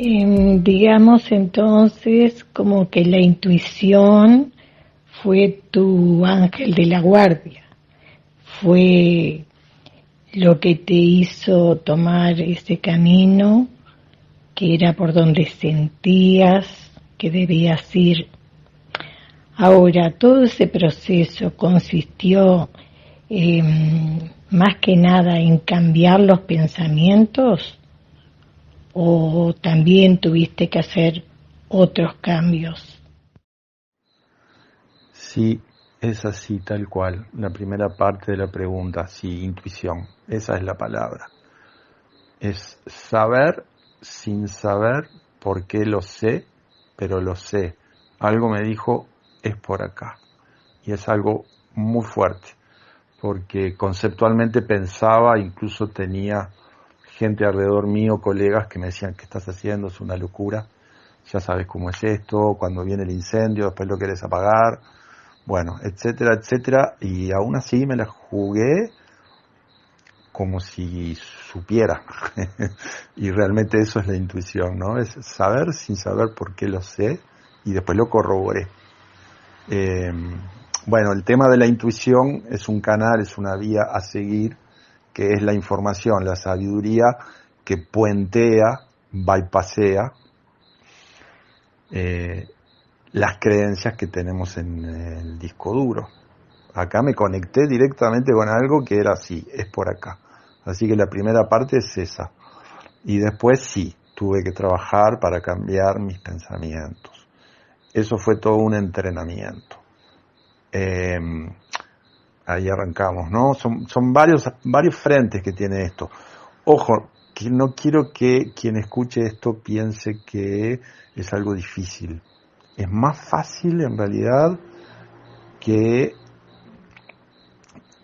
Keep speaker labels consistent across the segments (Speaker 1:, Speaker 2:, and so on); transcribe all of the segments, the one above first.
Speaker 1: Digamos entonces como que la intuición fue tu ángel de la guardia, fue lo que te hizo tomar ese camino que era por donde sentías que debías ir. Ahora, todo ese proceso consistió más que nada en cambiar los pensamientos o también tuviste que hacer otros cambios.
Speaker 2: Sí, es así, tal cual. La primera parte de la pregunta, sí, intuición, esa es la palabra. Es saber sin saber por qué lo sé, pero lo sé. Algo me dijo, es por acá. Y es algo muy fuerte, porque conceptualmente pensaba, incluso tenía gente alrededor mío, colegas que me decían, ¿qué estás haciendo? Es una locura. Ya sabes cómo es esto, cuando viene el incendio, después lo querés apagar. Bueno, etcétera, etcétera. Y aún así me la jugué como si supiera. Y realmente eso es la intuición, ¿no? Es saber sin saber por qué lo sé y después lo corroboré. Bueno, el tema de la intuición es un canal, es una vía a seguir, que es la información, la sabiduría que puentea, bypasea las creencias que tenemos en el disco duro. Acá me conecté directamente con algo que era así, es por acá. Así que la primera parte es esa. Y después sí, tuve que trabajar para cambiar mis pensamientos. Eso fue todo un entrenamiento. Ahí arrancamos, ¿no? Son varios frentes que tiene esto. Ojo, que no quiero que quien escuche esto piense que es algo difícil. Es más fácil en realidad que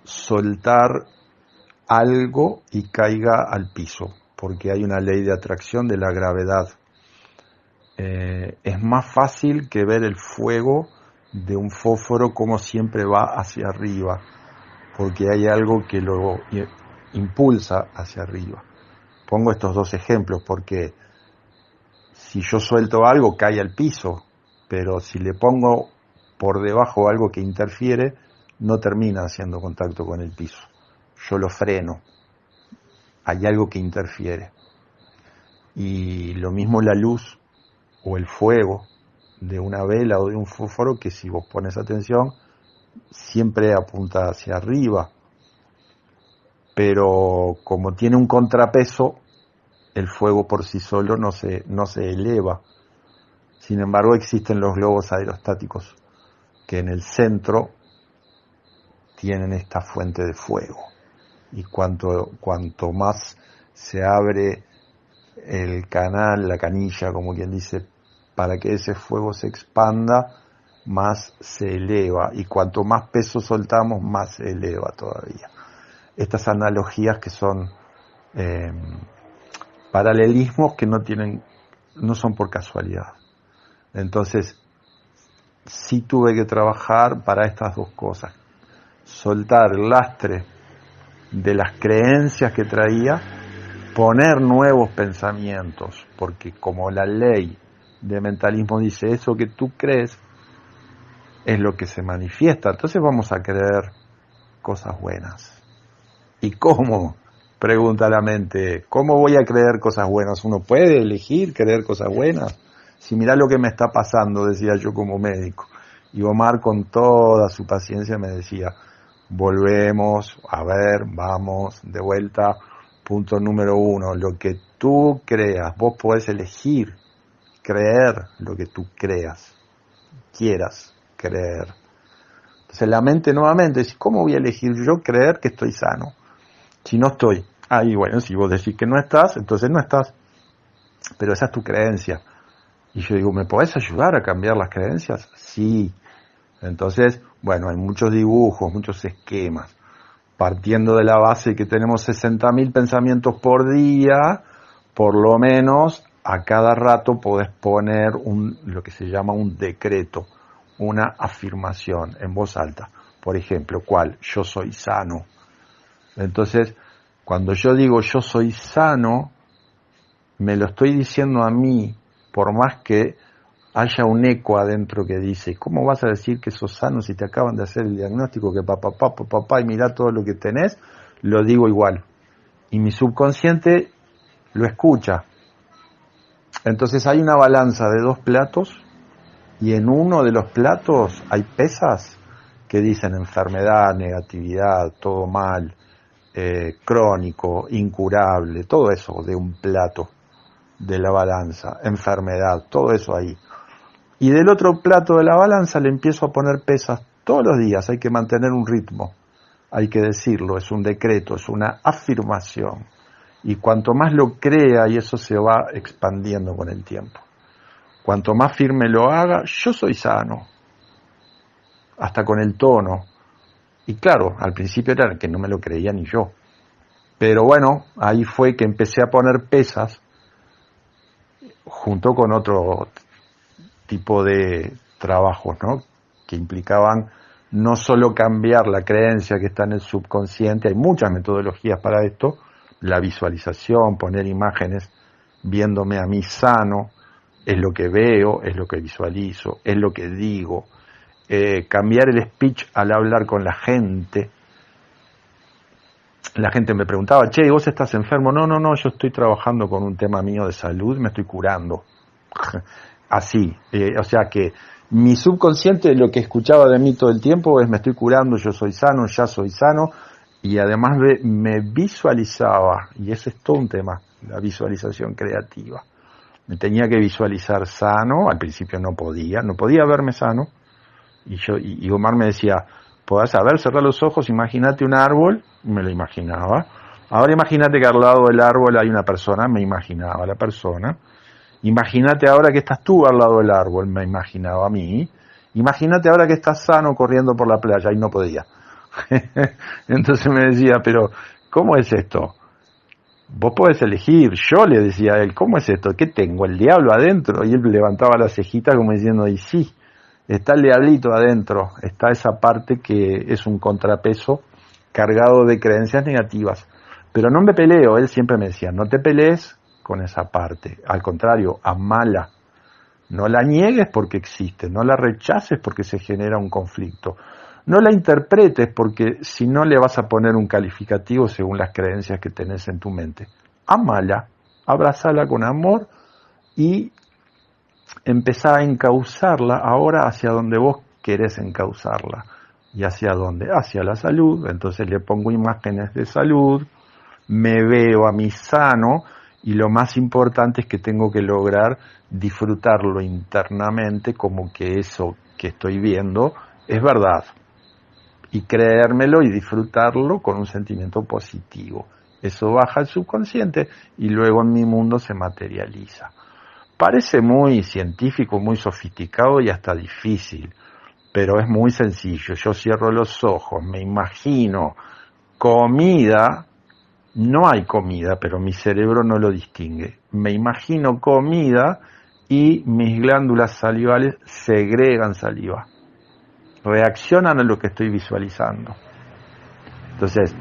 Speaker 2: soltar algo y caiga al piso, porque hay una ley de atracción de la gravedad. Es más fácil que ver el fuego de un fósforo como siempre va hacia arriba, porque hay algo que lo impulsa hacia arriba. Pongo estos dos ejemplos porque si yo suelto algo cae al piso, pero si le pongo por debajo algo que interfiere, no termina haciendo contacto con el piso. Yo lo freno. Hay algo que interfiere. Y lo mismo la luz o el fuego de una vela o de un fósforo, que si vos pones atención, siempre apunta hacia arriba. Pero como tiene un contrapeso, el fuego por sí solo no se eleva. Sin embargo, existen los globos aerostáticos, que en el centro tienen esta fuente de fuego. Y cuanto más se abre el canal, la canilla, como quien dice, para que ese fuego se expanda, más se eleva. Y cuanto más peso soltamos, más se eleva todavía. Estas analogías que son paralelismos que no son por casualidad. Entonces, sí tuve que trabajar para estas dos cosas. Soltar el lastre de las creencias que traía, poner nuevos pensamientos, porque como la ley de mentalismo dice, eso que tú crees es lo que se manifiesta. Entonces vamos a creer cosas buenas. ¿Y cómo? Pregunta la mente. ¿Cómo voy a creer cosas buenas? ¿Uno puede elegir creer cosas buenas? Si mirá lo que me está pasando, decía yo como médico. Y Omar con toda su paciencia me decía, volvemos, a ver, vamos, de vuelta, punto número 1, lo que tú creas, vos podés elegir creer lo que tú quieras creer. Entonces la mente nuevamente dice, ¿cómo voy a elegir yo creer que estoy sano? Si no estoy. Y bueno, si vos decís que no estás, entonces no estás. Pero esa es tu creencia. Y yo digo, ¿me podés ayudar a cambiar las creencias? Sí. Entonces, bueno, hay muchos dibujos, muchos esquemas. Partiendo de la base que tenemos 60.000 pensamientos por día, por lo menos a cada rato podés poner lo que se llama un decreto, una afirmación en voz alta. Por ejemplo, ¿cuál? Yo soy sano. Entonces, cuando yo digo yo soy sano, me lo estoy diciendo a mí, por más que haya un eco adentro que dice, ¿cómo vas a decir que sos sano si te acaban de hacer el diagnóstico que papá, y mirá todo lo que tenés? Lo digo igual. Y mi subconsciente lo escucha. Entonces hay una balanza de 2 platos, y en uno de los platos hay pesas que dicen enfermedad, negatividad, todo mal, crónico, incurable, todo eso de un plato de la balanza, enfermedad, todo eso ahí. Y del otro plato de la balanza le empiezo a poner pesas todos los días. Hay que mantener un ritmo, hay que decirlo, es un decreto, es una afirmación. Y cuanto más lo crea, y eso se va expandiendo con el tiempo, cuanto más firme lo haga, yo soy sano, hasta con el tono. Y claro, al principio era que no me lo creía ni yo. Pero bueno, ahí fue que empecé a poner pesas junto con otro tipo de trabajos, ¿no? Que implicaban no solo cambiar la creencia que está en el subconsciente, hay muchas metodologías para esto, la visualización, poner imágenes viéndome a mí sano, es lo que veo, es lo que visualizo, es lo que digo, cambiar el speech al hablar con la gente. La gente me preguntaba, che, ¿vos estás enfermo? No, yo estoy trabajando con un tema mío de salud, me estoy curando. Así, o sea que mi subconsciente lo que escuchaba de mí todo el tiempo es me estoy curando, yo soy sano, ya soy sano, y además me visualizaba, y ese es todo un tema, la visualización creativa. Me tenía que visualizar sano, al principio no podía verme sano, y Omar me decía, podés cerrar los ojos, imagínate un árbol, me lo imaginaba. Ahora imagínate que al lado del árbol hay una persona, me imaginaba la persona. Imagínate ahora que estás tú al lado del árbol, me imaginaba a mí. Imagínate ahora que estás sano corriendo por la playa, y no podía. Entonces me decía, pero ¿cómo es esto? Vos podés elegir. Yo le decía a él, ¿cómo es esto? ¿Qué tengo? ¿El diablo adentro? Y él levantaba la cejita como diciendo, y sí, está el diablito adentro, está esa parte que es un contrapeso cargado de creencias negativas. Pero no me peleo, él siempre me decía, no te pelees con esa parte, al contrario, amala, no la niegues porque existe, no la rechaces porque se genera un conflicto, no la interpretes porque si no le vas a poner un calificativo según las creencias que tenés en tu mente. Amala, abrazala con amor y empezá a encauzarla ahora hacia donde vos querés encauzarla. ¿Y hacia dónde? Hacia la salud. Entonces le pongo imágenes de salud, me veo a mí sano, y lo más importante es que tengo que lograr disfrutarlo internamente como que eso que estoy viendo es verdad. Y creérmelo y disfrutarlo con un sentimiento positivo. Eso baja al subconsciente y luego en mi mundo se materializa. Parece muy científico, muy sofisticado y hasta difícil, pero es muy sencillo. Yo cierro los ojos, me imagino comida, no hay comida, pero mi cerebro no lo distingue. Me imagino comida y mis glándulas salivales segregan saliva, reaccionan a lo que estoy visualizando. Entonces,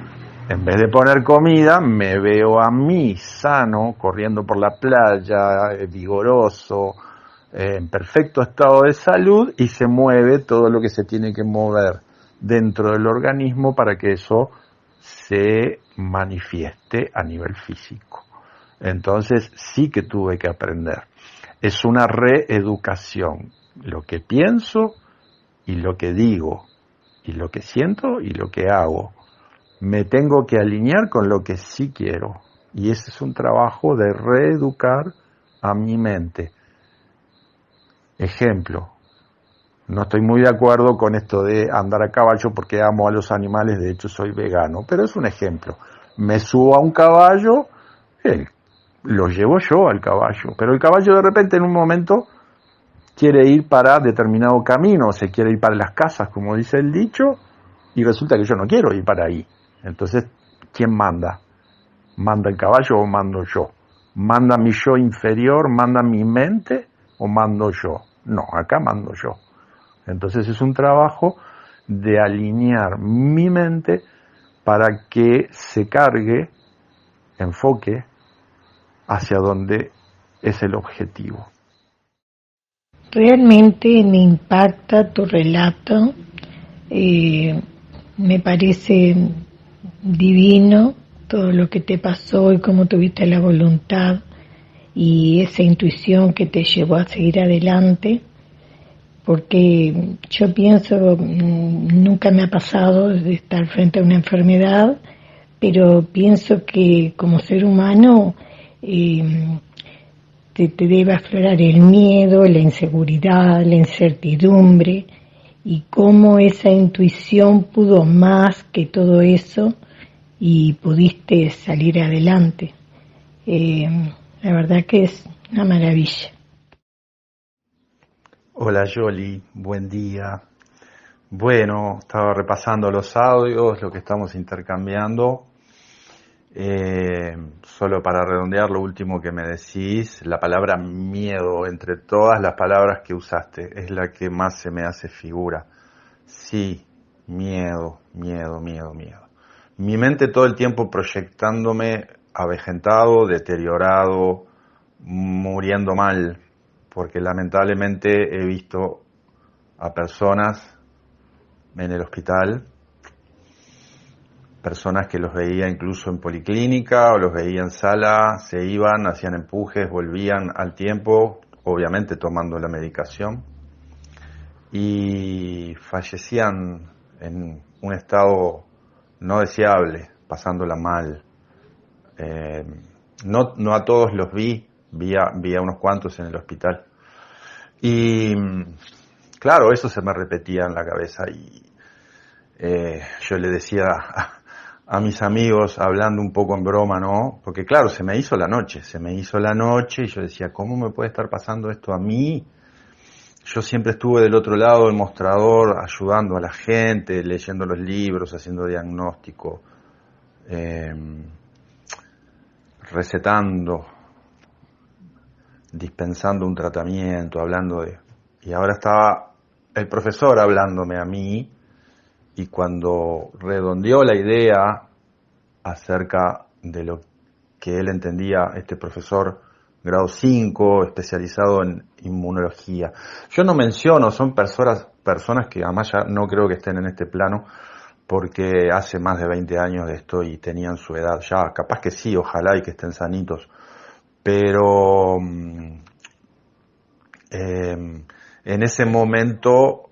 Speaker 2: en vez de poner comida, me veo a mí sano, corriendo por la playa, vigoroso, en perfecto estado de salud, y se mueve todo lo que se tiene que mover dentro del organismo para que eso se manifieste a nivel físico. Entonces sí que tuve que aprender. Es una reeducación. Lo que pienso y lo que digo, y lo que siento y lo que hago. Me tengo que alinear con lo que sí quiero. Y ese es un trabajo de reeducar a mi mente. Ejemplo, no estoy muy de acuerdo con esto de andar a caballo porque amo a los animales, de hecho soy vegano, pero es un ejemplo. Me subo a un caballo, lo llevo yo al caballo, pero el caballo de repente en un momento quiere ir para determinado camino, se quiere ir para las casas, como dice el dicho, y resulta que yo no quiero ir para ahí. Entonces, ¿quién manda? ¿Manda el caballo o mando yo? ¿Manda mi yo inferior, manda mi mente o mando yo? No, acá mando yo. Entonces es un trabajo de alinear mi mente para que se cargue, enfoque hacia donde es el objetivo.
Speaker 1: Realmente me impacta tu relato, me parece divino todo lo que te pasó y cómo tuviste la voluntad y esa intuición que te llevó a seguir adelante, porque yo pienso, nunca me ha pasado de estar frente a una enfermedad, pero pienso que como ser humano te debe aflorar el miedo, la inseguridad, la incertidumbre, y cómo esa intuición pudo más que todo eso y pudiste salir adelante. La verdad que es una maravilla.
Speaker 2: Hola Yoli, buen día. Bueno, estaba repasando los audios, lo que estamos intercambiando. Solo para redondear lo último que me decís, la palabra miedo, entre todas las palabras que usaste, es la que más se me hace figura. Sí, miedo, miedo, miedo, miedo. Mi mente todo el tiempo proyectándome avejentado, deteriorado, muriendo mal, porque lamentablemente he visto a personas en el hospital, personas que los veía incluso en policlínica o los veía en sala, se iban, hacían empujes, volvían al tiempo, obviamente tomando la medicación, y fallecían en un estado no deseable, pasándola mal. No a todos los vi a unos cuantos en el hospital. Y claro, eso se me repetía en la cabeza y yo le decía a mis amigos, hablando un poco en broma, ¿no? Porque claro, se me hizo la noche y yo decía, ¿cómo me puede estar pasando esto a mí? Yo siempre estuve del otro lado del mostrador, ayudando a la gente, leyendo los libros, haciendo diagnóstico, recetando, dispensando un tratamiento, hablando de... Y ahora estaba el profesor hablándome a mí, y cuando redondeó la idea acerca de lo que él entendía, este profesor grado 5, especializado en inmunología. Yo no menciono, son personas que además ya no creo que estén en este plano, porque hace más de 20 años de esto y tenían su edad ya, capaz que sí, ojalá y que estén sanitos, pero en ese momento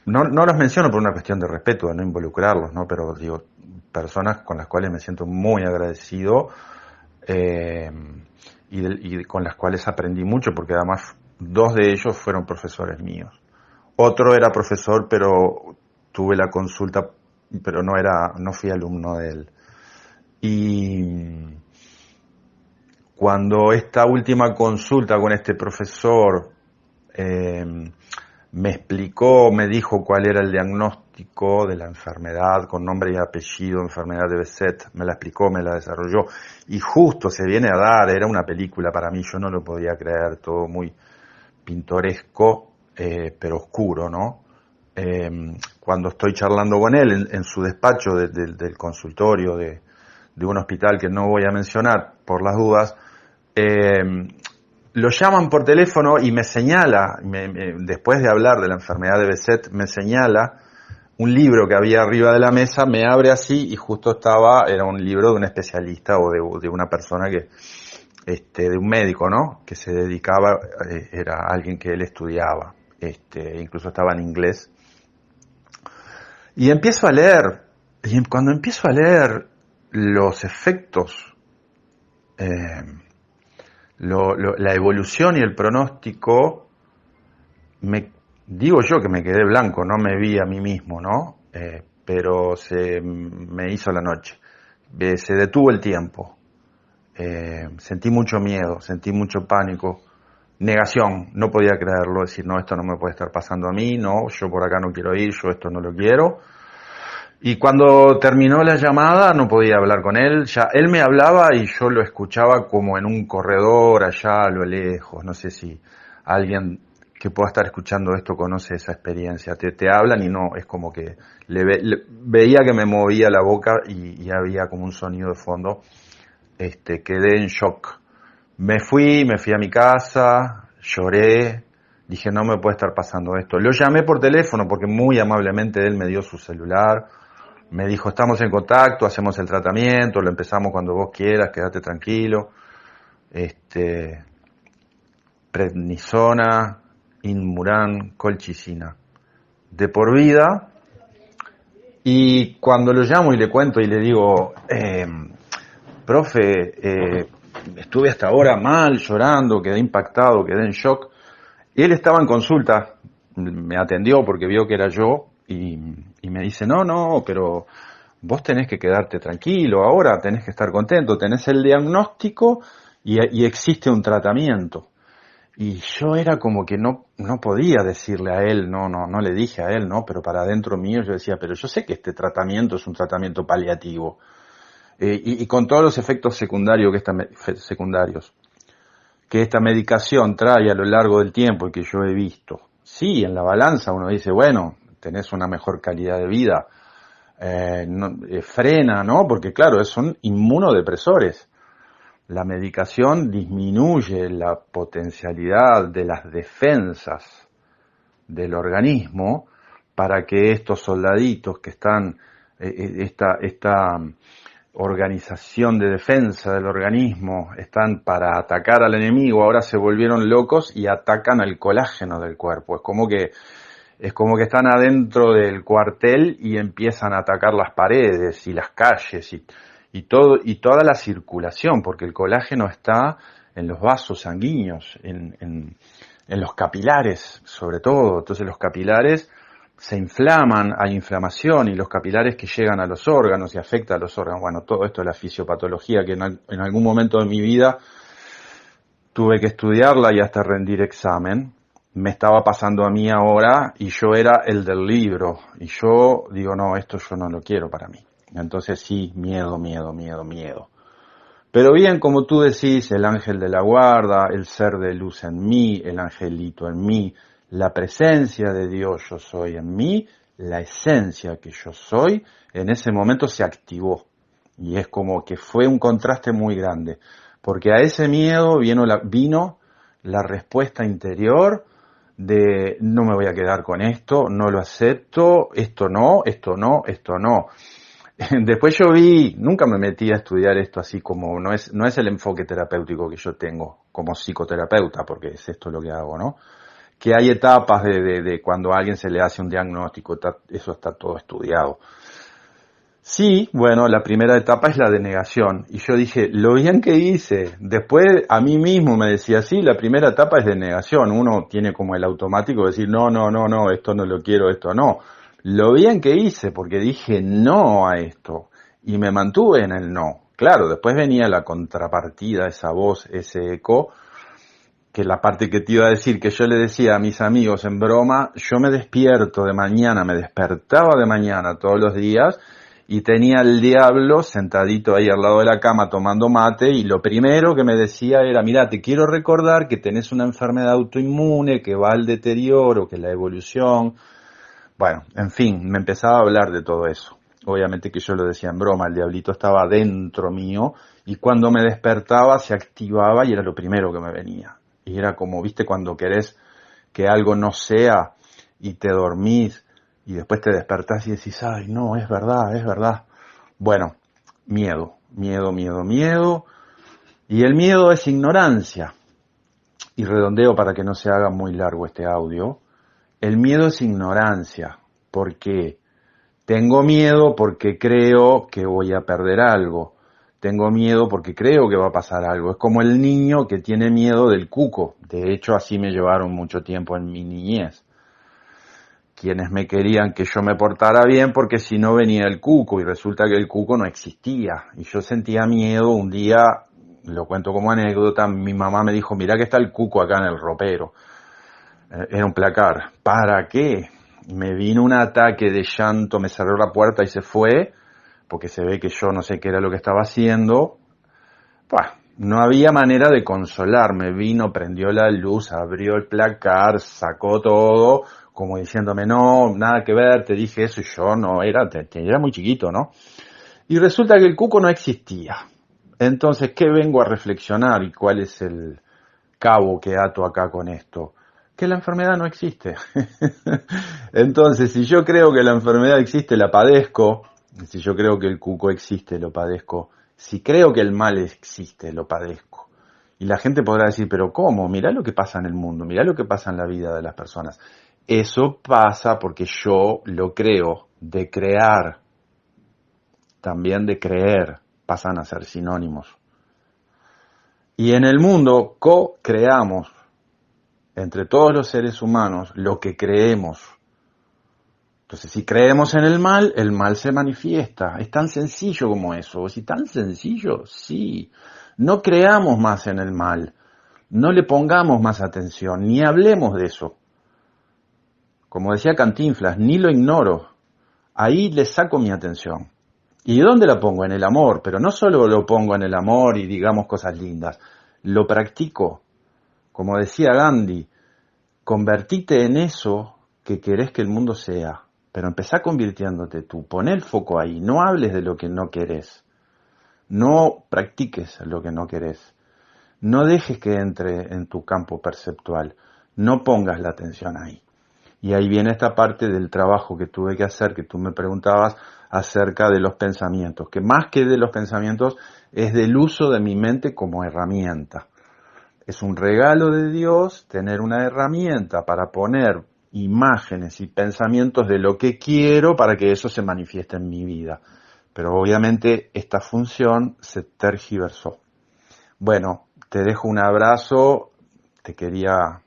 Speaker 2: no los menciono por una cuestión de respeto, de no involucrarlos, ¿no? Pero digo, personas con las cuales me siento muy agradecido y con las cuales aprendí mucho, porque además 2 de ellos fueron profesores míos. Otro era profesor, pero tuve la consulta, pero no fui alumno de él. Y cuando esta última consulta con este profesor me explicó, me dijo cuál era el diagnóstico de la enfermedad, con nombre y apellido, enfermedad de Behçet, me la explicó, me la desarrolló, y justo se viene a dar, era una película para mí, yo no lo podía creer, todo muy pintoresco, pero oscuro, ¿no? Cuando estoy charlando con él en su despacho del consultorio de un hospital que no voy a mencionar por las dudas, lo llaman por teléfono y me señala, después de hablar de la enfermedad de Behçet, me señala un libro que había arriba de la mesa, me abre así y justo era un libro de un especialista o de una persona de un médico, ¿no? Que se dedicaba, era alguien que él estudiaba, incluso estaba en inglés. Y empiezo a leer, y cuando empiezo a leer los efectos, la evolución y el pronóstico, digo yo que me quedé blanco, no me vi a mí mismo, ¿no? Pero se me hizo la noche, se detuvo el tiempo, sentí mucho miedo, sentí mucho pánico, negación, no podía creerlo, decir, no, esto no me puede estar pasando a mí, no, yo por acá no quiero ir, yo esto no lo quiero. Y cuando terminó la llamada no podía hablar con él, ya él me hablaba y yo lo escuchaba como en un corredor allá a lo lejos, no sé si alguien que pueda estar escuchando esto conoce esa experiencia, te hablan y no, es como que veía que me movía la boca y había como un sonido de fondo. quedé en shock. Me fui a mi casa, lloré, dije no me puede estar pasando esto. Lo llamé por teléfono porque muy amablemente él me dio su celular, me dijo estamos en contacto, hacemos el tratamiento, lo empezamos cuando vos quieras, quédate tranquilo. Prednisona, Inmuran, colchicina, de por vida. Y cuando lo llamo y le cuento y le digo, profe, estuve hasta ahora mal, llorando, quedé impactado, quedé en shock. Y él estaba en consulta, me atendió porque vio que era yo y me dice, no, pero vos tenés que quedarte tranquilo ahora, tenés que estar contento, tenés el diagnóstico y existe un tratamiento. Y yo era como que no podía decirle a él, no le dije a él, pero para adentro mío yo decía, pero yo sé que este tratamiento es un tratamiento paliativo. Y con todos los efectos secundarios que esta medicación trae a lo largo del tiempo y que yo he visto. Sí, en la balanza uno dice, bueno, tenés una mejor calidad de vida, frena, ¿no? Porque claro, son inmunodepresores. La medicación disminuye la potencialidad de las defensas del organismo para que estos soldaditos que están, esta organización de defensa del organismo, están para atacar al enemigo, ahora se volvieron locos y atacan al colágeno del cuerpo. Es como que están adentro del cuartel y empiezan a atacar las paredes y las calles y toda la circulación, porque el colágeno está en los vasos sanguíneos, en los capilares, sobre todo. Entonces los capilares se inflaman, hay inflamación, y los capilares que llegan a los órganos y afecta a los órganos. Bueno, todo esto es la fisiopatología que en algún momento de mi vida tuve que estudiarla y hasta rendir examen. Me estaba pasando a mí ahora y yo era el del libro. Y yo digo, no, esto yo no lo quiero para mí. Entonces sí, miedo. Pero bien, como tú decís, el ángel de la guarda, el ser de luz en mí, el angelito en mí, la presencia de Dios yo soy en mí, la esencia que yo soy, en ese momento se activó. Y es como que fue un contraste muy grande. Porque a ese miedo vino la respuesta interior de no me voy a quedar con esto, no lo acepto, esto no. Después yo nunca me metí a estudiar esto así como, no es el enfoque terapéutico que yo tengo como psicoterapeuta, porque es esto lo que hago, ¿no? Que hay etapas de cuando a alguien se le hace un diagnóstico, eso está todo estudiado. Sí, bueno, la primera etapa es la de negación. Y yo dije, lo bien que hice. Después a mí mismo me decía, sí, la primera etapa es de negación. Uno tiene como el automático de decir, no, esto no lo quiero, esto no. Lo bien que hice, porque dije no a esto. Y me mantuve en el no. Claro, después venía la contrapartida, esa voz, ese eco, que la parte que te iba a decir, que yo le decía a mis amigos en broma, yo me despierto de mañana, me despertaba de mañana todos los días, y tenía el diablo sentadito ahí al lado de la cama tomando mate, y lo primero que me decía era, mira, te quiero recordar que tenés una enfermedad autoinmune, que va al deterioro, que la evolución. Bueno, en fin, me empezaba a hablar de todo eso. Obviamente que yo lo decía en broma, el diablito estaba dentro mío, y cuando me despertaba se activaba y era lo primero que me venía. Y era como, viste, cuando querés que algo no sea y te dormís, y después te despertás y decís, ay, no, es verdad. Bueno, miedo. Y el miedo es ignorancia. Y redondeo para que no se haga muy largo este audio. El miedo es ignorancia. ¿Por qué? Tengo miedo porque creo que voy a perder algo. Tengo miedo porque creo que va a pasar algo. Es como el niño que tiene miedo del cuco. De hecho, así me llevaron mucho tiempo en mi niñez. Quienes me querían que yo me portara bien porque si no venía el cuco, y resulta que el cuco no existía. Y yo sentía miedo. Un día, lo cuento como anécdota, mi mamá me dijo, mirá que está el cuco acá en el ropero. Era un placar. ¿Para qué? Me vino un ataque de llanto, me cerró la puerta y se fue, porque se ve que yo no sé qué era lo que estaba haciendo. No había manera de consolarme. Vino, prendió la luz, abrió el placar, sacó todo, como diciéndome, no, nada que ver, te dije eso, y yo no, era muy chiquito, ¿no? Y resulta que el cuco no existía. Entonces, ¿qué vengo a reflexionar y cuál es el cabo que ato acá con esto? Que la enfermedad no existe. Entonces, si yo creo que la enfermedad existe, la padezco. Si yo creo que el cuco existe, lo padezco. Si creo que el mal existe, lo padezco. Y la gente podrá decir, pero ¿cómo? Mirá lo que pasa en el mundo, mirá lo que pasa en la vida de las personas. Eso pasa porque yo lo creo. De crear, también de creer, pasan a ser sinónimos. Y en el mundo co-creamos entre todos los seres humanos lo que creemos. Entonces, si creemos en el mal se manifiesta. Es tan sencillo como eso. ¿Sí, tan sencillo? Sí. No creamos más en el mal. No le pongamos más atención, ni hablemos de eso. Como decía Cantinflas, ni lo ignoro. Ahí le saco mi atención. ¿Y dónde la pongo? En el amor. Pero no solo lo pongo en el amor y digamos cosas lindas. Lo practico. Como decía Gandhi, convertite en eso que querés que el mundo sea. Pero empezá convirtiéndote tú. Pon el foco ahí. No hables de lo que no querés. No practiques lo que no querés. No dejes que entre en tu campo perceptual. No pongas la atención ahí. Y ahí viene esta parte del trabajo que tuve que hacer, que tú me preguntabas acerca de los pensamientos, que más que de los pensamientos es del uso de mi mente como herramienta. Es un regalo de Dios tener una herramienta para poner imágenes y pensamientos de lo que quiero para que eso se manifieste en mi vida. Pero obviamente esta función se tergiversó. Bueno, te dejo un abrazo, te quería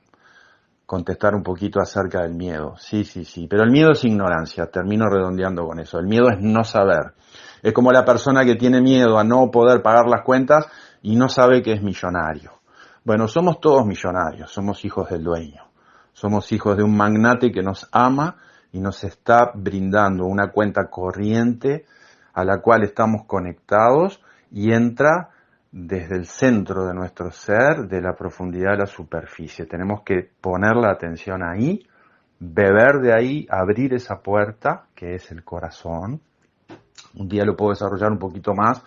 Speaker 2: contestar un poquito acerca del miedo. Sí, pero el miedo es ignorancia, termino redondeando con eso. El miedo es no saber. Es como la persona que tiene miedo a no poder pagar las cuentas y no sabe que es millonario. Bueno, somos todos millonarios, somos hijos del dueño. Somos hijos de un magnate que nos ama y nos está brindando una cuenta corriente a la cual estamos conectados y entra desde el centro de nuestro ser, de la profundidad a la superficie. Tenemos que poner la atención ahí, beber de ahí, abrir esa puerta, que es el corazón. Un día lo puedo desarrollar un poquito más.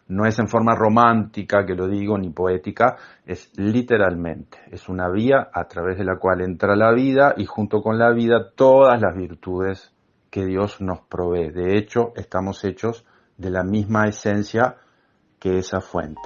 Speaker 2: No es en forma romántica que lo digo, ni poética, es literalmente. Es una vía a través de la cual entra la vida y junto con la vida todas las virtudes que Dios nos provee. De hecho, estamos hechos de la misma esencia que esa fuente.